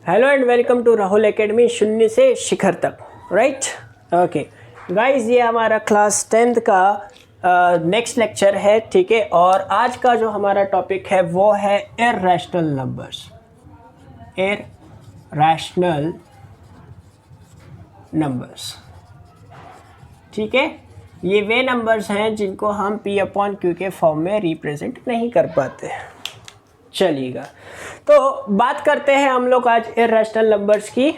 Hello and welcome to Rahul academy, शून्य से शिखर तक। राइट, ओके गाइस, ये हमारा क्लास 10th का नेक्स्ट लेक्चर है, ठीक है। और आज का जो हमारा टॉपिक है वो है इर्रेशनल नंबर्स। इर्रेशनल नंबर्स, ठीक है। ये वे नंबर्स हैं जिनको हम P/Q के फॉर्म में रिप्रेजेंट नहीं कर पाते। चलिएगा, तो बात करते हैं हम लोग आज इर्रेशनल नंबर्स की,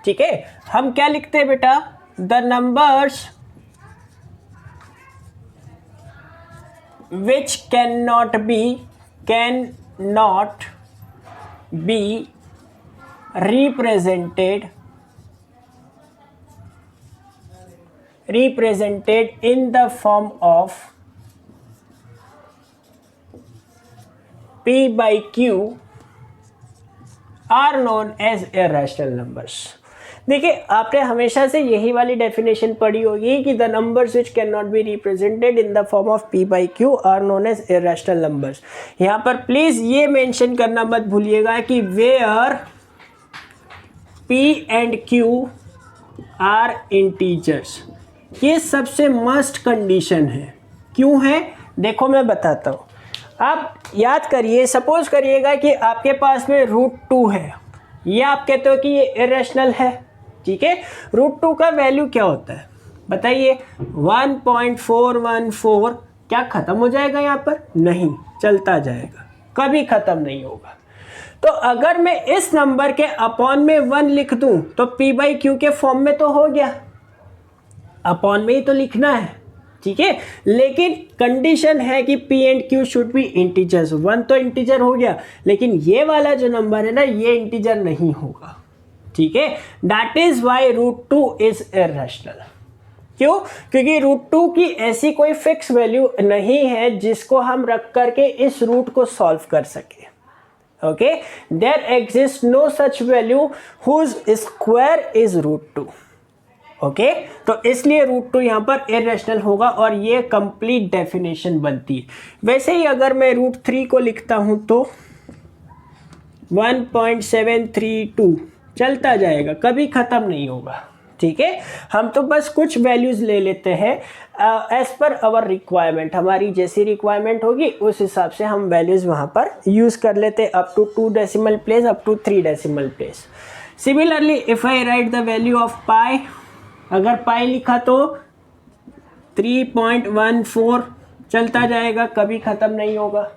ठीक है। हम क्या लिखते हैं बेटा? The numbers which can not B represented in the form of P/Q are known as irrational numbers। देखिए, आपने हमेशा से यही वाली डेफिनेशन पढ़ी होगी कि the numbers which can not be represented in the form of P/Q are known as irrational numbers. यहाँ पर प्लीज ये मेंशन करना मत भूलिएगा कि where P and Q are integers. ये सबसे मस्ट कंडीशन है। क्यों है? देखो मैं बताता हूँ। आप याद करिए, सपोज करिएगा कि आपके पास में √2 है, ये आप कहते हो कि ये इर्रेशनल है, ठीक है। √2 का वैल्यू क्या होता है बताइए? 1.414। क्या खत्म हो जाएगा यहाँ पर? नहीं, चलता जाएगा, कभी खत्म नहीं होगा। तो अगर मैं इस नंबर के अपॉन में 1 लिख दूं तो P/Q के फॉर्म में तो हो गया, अपॉन में ही तो लिखना है, ठीक है। लेकिन कंडीशन है कि P and Q should be integers. 1 तो इंटीजर हो गया, लेकिन ये वाला जो नंबर है ना, ये इंटीजर नहीं होगा, ठीक है। That is why √2 is irrational. क्यों? क्योंकि √2 की ऐसी कोई फिक्स वैल्यू नहीं है जिसको हम रख करके इस रूट को सॉल्व कर सके। Okay, there exist no such value whose square is √2। Okay, तो इसलिए √2 यहाँ पर इर्रेशनल होगा और ये कंप्लीट डेफिनेशन बनती है। वैसे ही अगर मैं √3 को लिखता हूं तो 1.732 चलता जाएगा, कभी खत्म नहीं होगा, ठीक है। हम तो बस कुछ वैल्यूज ले लेते हैं एज पर आवर रिक्वायरमेंट। हमारी जैसी रिक्वायरमेंट होगी उस हिसाब से हम वैल्यूज वहां पर यूज कर लेते हैं, up to 2 decimal place, up to 3 decimal place. Similarly if I write the value of pi, अगर पाई लिखा तो 3.14 चलता जाएगा, कभी खत्म नहीं होगा,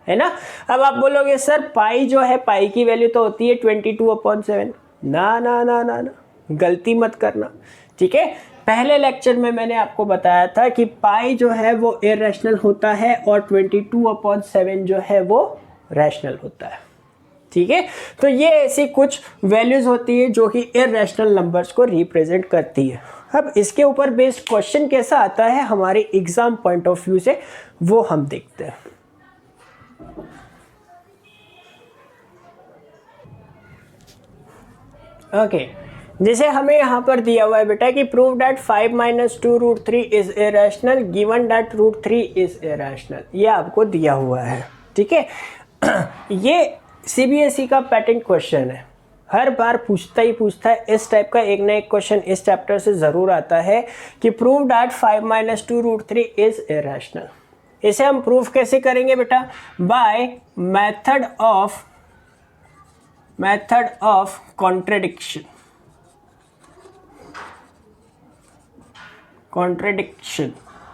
है ना। अब आप बोलोगे सर पाई जो है, पाई की वैल्यू तो होती है 22/7। ना ना ना ना ना, गलती मत करना, ठीक है। पहले लेक्चर में मैंने आपको बताया था कि पाई जो है वो इर्रेशनल होता है और 22/7 जो है वो रैशनल होता है, ठीक है। तो ये ऐसी कुछ वैल्यूज होती है जो कि इर्रेशनल नंबर्स को रिप्रेजेंट करती है। अब इसके ऊपर बेस्ड क्वेश्चन कैसा आता है हमारे एग्जाम पॉइंट ऑफ व्यू से, वो हम देखते हैं। ओके, जैसे हमें यहाँ पर दिया हुआ है बेटा कि prove that 5 - 2 √3 is irrational given that √3 is irrational. ये आपको दिया हुआ है, ठीक है। ये CBSE का पैटर्न क्वेश्चन है, हर बार पूछता है इस टाइप का एक ना एक क्वेश्चन इस चैप्टर से ज़रूर आता है कि प्रूव दैट 5 - 2 √3 इज इरेशनल। इसे हम प्रूफ कैसे करेंगे बेटा? By method of contradiction.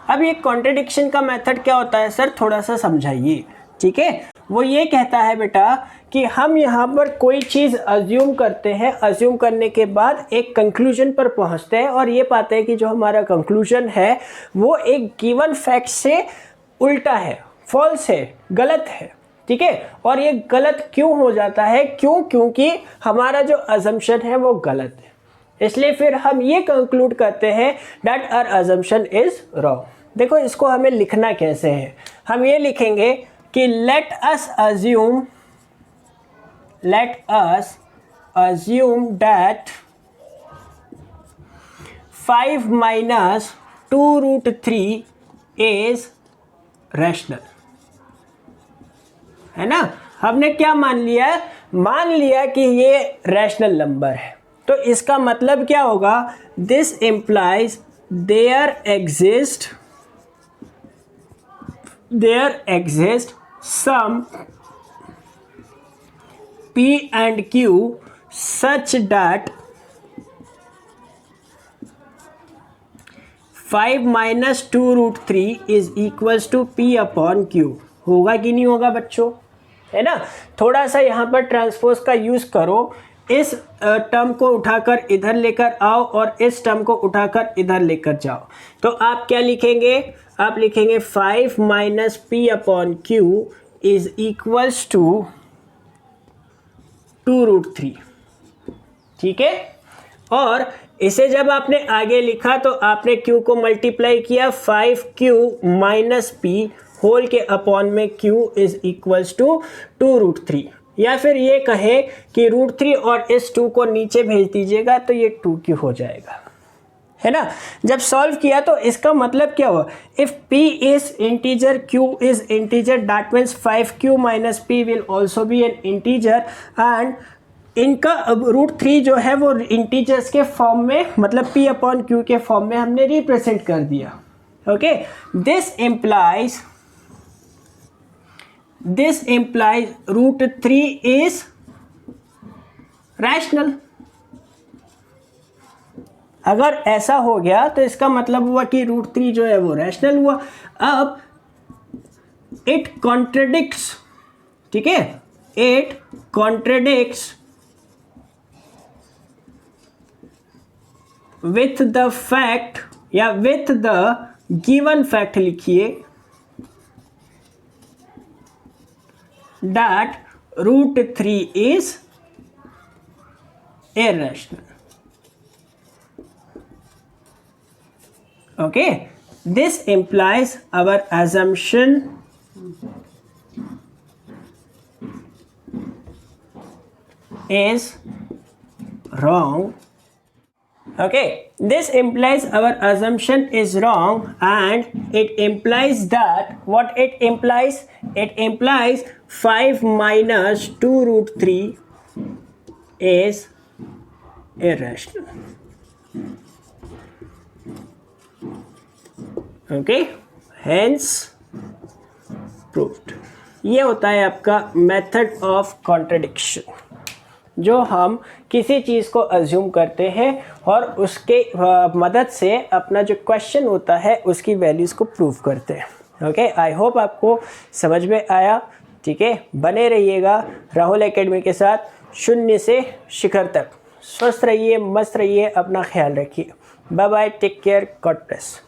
अब ये कॉन्ट्रडिक्शन का मेथड क्या होता है सर, थोड़ा सा समझाइए, ठीक है। वो ये कहता है बेटा कि हम यहाँ पर कोई चीज़ अज्यूम करते हैं, अज्यूम करने के बाद एक कंक्लूजन पर पहुँचते हैं और ये पाते हैं कि जो हमारा कंक्लूजन है वो एक गिवन फैक्ट से उल्टा है, फॉल्स है, गलत है, ठीक है। और ये गलत क्यों हो जाता है? क्योंकि हमारा जो अजम्पशन है वो गलत है, इसलिए फिर हम ये कंक्लूड करते हैं that our assumption is wrong. देखो इसको हमें लिखना कैसे है, हम ये लिखेंगे कि let us assume that 5 - 2 √3 is rational, है ना। हमने क्या मान लिया? मान लिया कि ये रैशनल नंबर है, तो इसका मतलब क्या होगा, this implies there exist some P and Q such that 5 minus 2 root 3 is equals to P upon Q। होगा कि नहीं होगा बच्चों, है ना। थोड़ा सा यहाँ पर ट्रांसपोज का यूज़ करो, इस टर्म को उठाकर इधर लेकर आओ और इस टर्म को उठाकर इधर लेकर जाओ, तो आप क्या लिखेंगे, आप लिखेंगे 5 minus P upon Q is equals to 2√3, ठीक है। और इसे जब आपने आगे लिखा तो आपने q को मल्टीप्लाई किया 5q माइनस पी होल के अपॉन में q इज इक्वल्स टू 2√3, या फिर ये कहे कि √3 और इस 2 को नीचे भेज दीजिएगा तो ये 2q हो जाएगा, है ना। जब सॉल्व किया तो इसका मतलब क्या हुआ, if p is integer q is integer that means 5q minus p will also be N integer, and इनका अब √3 जो है वो इंटीजर्स के फॉर्म में, मतलब p अपॉन q के फॉर्म में हमने रिप्रेजेंट कर दिया। Okay, this implies √3 is rational. अगर ऐसा हो गया तो इसका मतलब हुआ कि √3 जो है वो रैशनल हुआ। अब इट कॉन्ट्रडिक्ट्स, ठीक है, it contradicts with the fact, या विथ द गिवन फैक्ट लिखिए, that √3 is irrational। Okay, this implies our assumption is wrong. Okay, this implies our assumption is wrong, and it implies that, what it implies? It implies 5 minus 2√3 is irrational। Okay, hence proved. ये होता है आपका method of contradiction, जो हम किसी चीज़ को assume करते हैं और उसके मदद से अपना जो क्वेश्चन होता है उसकी वैल्यूज़ को प्रूव करते हैं। ओके, आई होप आपको समझ में आया, ठीक है। बने रहिएगा राहुल एकेडमी के साथ, शून्य से शिखर तक। स्वस्थ रहिए, मस्त रहिए, अपना ख्याल रखिए। Bye bye, take care, God bless.